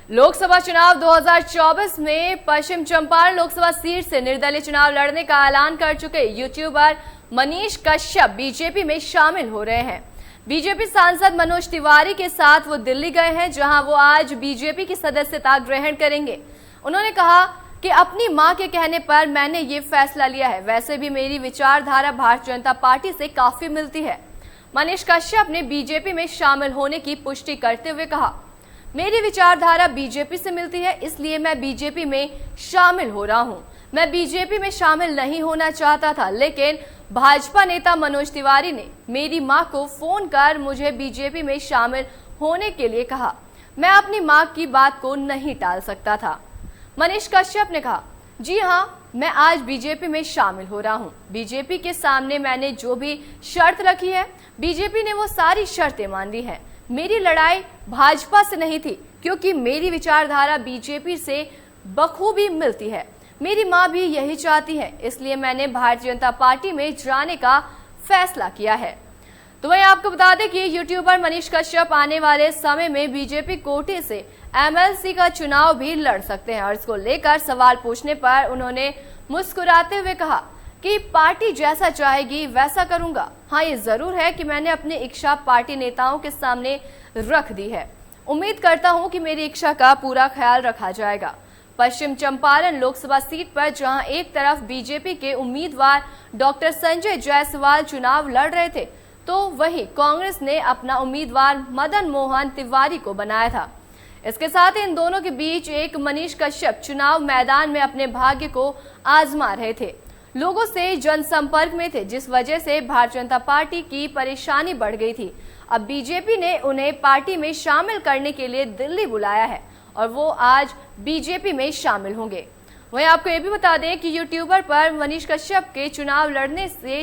लोकसभा चुनाव 2024 में पश्चिम चंपारण लोकसभा सीट से निर्दलीय चुनाव लड़ने का ऐलान कर चुके यूट्यूबर मनीष कश्यप बीजेपी में शामिल हो रहे हैं। बीजेपी सांसद मनोज तिवारी के साथ वो दिल्ली गए हैं, जहां वो आज बीजेपी की सदस्यता ग्रहण करेंगे। उन्होंने कहा कि अपनी मां के कहने पर मैंने ये फैसला लिया है। वैसे भी मेरी विचारधारा भारतीय जनता पार्टी से काफी मिलती है। मनीष कश्यप ने बीजेपी में शामिल होने की पुष्टि करते हुए कहा, मेरी विचारधारा बीजेपी से मिलती है, इसलिए मैं बीजेपी में शामिल हो रहा हूं। मैं बीजेपी में शामिल नहीं होना चाहता था, लेकिन भाजपा नेता मनोज तिवारी ने मेरी मां को फोन कर मुझे बीजेपी में शामिल होने के लिए कहा। मैं अपनी मां की बात को नहीं टाल सकता था। मनीष कश्यप ने कहा, जी हां, मैं आज बीजेपी में शामिल हो रहा हूं। बीजेपी के सामने मैंने जो भी शर्त रखी है, बीजेपी ने वो सारी शर्तें मान ली हैं। मेरी लड़ाई भाजपा से नहीं थी, क्योंकि मेरी विचारधारा बीजेपी से बखूबी मिलती है। मेरी मां भी यही चाहती है, इसलिए मैंने भारतीय जनता पार्टी में जाने का फैसला किया है। तो वहीं आपको बता दें कि यूट्यूबर मनीष कश्यप आने वाले समय में बीजेपी कोटे से एमएलसी का चुनाव भी लड़ सकते हैं। और इसको लेकर सवाल पूछने पर उन्होंने मुस्कुराते हुए कहा कि पार्टी जैसा चाहेगी वैसा करूंगा। हाँ, ये जरूर है कि मैंने अपनी इच्छा पार्टी नेताओं के सामने रख दी है। उम्मीद करता हूं कि मेरी इच्छा का पूरा ख्याल रखा जाएगा। पश्चिम चंपारण लोकसभा सीट पर जहां एक तरफ बीजेपी के उम्मीदवार डॉक्टर संजय जायसवाल चुनाव लड़ रहे थे, तो वहीं कांग्रेस ने अपना उम्मीदवार मदन मोहन तिवारी को बनाया था। इसके साथ ही इन दोनों के बीच एक मनीष कश्यप चुनाव मैदान में अपने भाग्य को आजमा रहे थे। लोगों से जनसंपर्क में थे, जिस वजह से भारतीय जनता पार्टी की परेशानी बढ़ गई थी। अब बीजेपी ने उन्हें पार्टी में शामिल करने के लिए दिल्ली बुलाया है और वो आज बीजेपी में शामिल होंगे। वहीं आपको ये भी बता दें कि यूट्यूबर पर मनीष कश्यप के चुनाव लड़ने से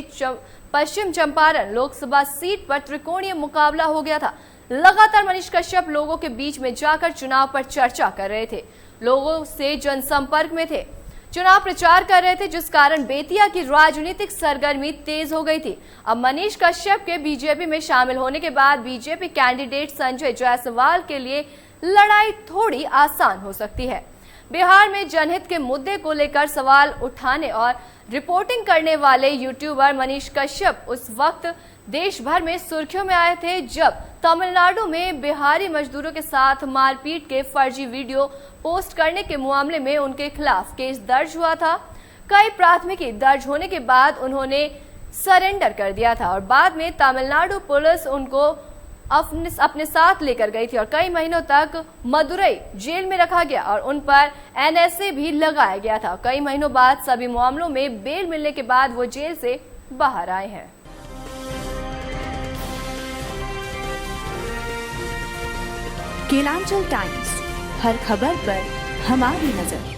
पश्चिम चंपारण लोकसभा सीट पर त्रिकोणीय मुकाबला हो गया था। लगातार मनीष कश्यप लोगों के बीच में जाकर चुनाव पर चर्चा कर रहे थे, लोगों से जनसंपर्क में थे, चुनाव प्रचार कर रहे थे, जिस कारण बेतिया की राजनीतिक सरगर्मी तेज हो गई थी। अब मनीष कश्यप के बीजेपी में शामिल होने के बाद बीजेपी कैंडिडेट संजय जायसवाल के लिए लड़ाई थोड़ी आसान हो सकती है। बिहार में जनहित के मुद्दे को लेकर सवाल उठाने और रिपोर्टिंग करने वाले यूट्यूबर मनीष कश्यप उस वक्त देश भर में सुर्खियों में आए थे, जब तमिलनाडु में बिहारी मजदूरों के साथ मारपीट के फर्जी वीडियो पोस्ट करने के मामले में उनके खिलाफ केस दर्ज हुआ था। कई प्राथमिकी दर्ज होने के बाद उन्होंने सरेंडर कर दिया था और बाद में तमिलनाडु पुलिस उनको अपने साथ लेकर गई थी और कई महीनों तक मदुरई जेल में रखा गया और उन पर एनएसए भी लगाया गया था। कई महीनों बाद सभी मामलों में बेल मिलने के बाद वो जेल से बाहर आए हैं। केलांचल टाइम्स, हर खबर पर हमारी नजर।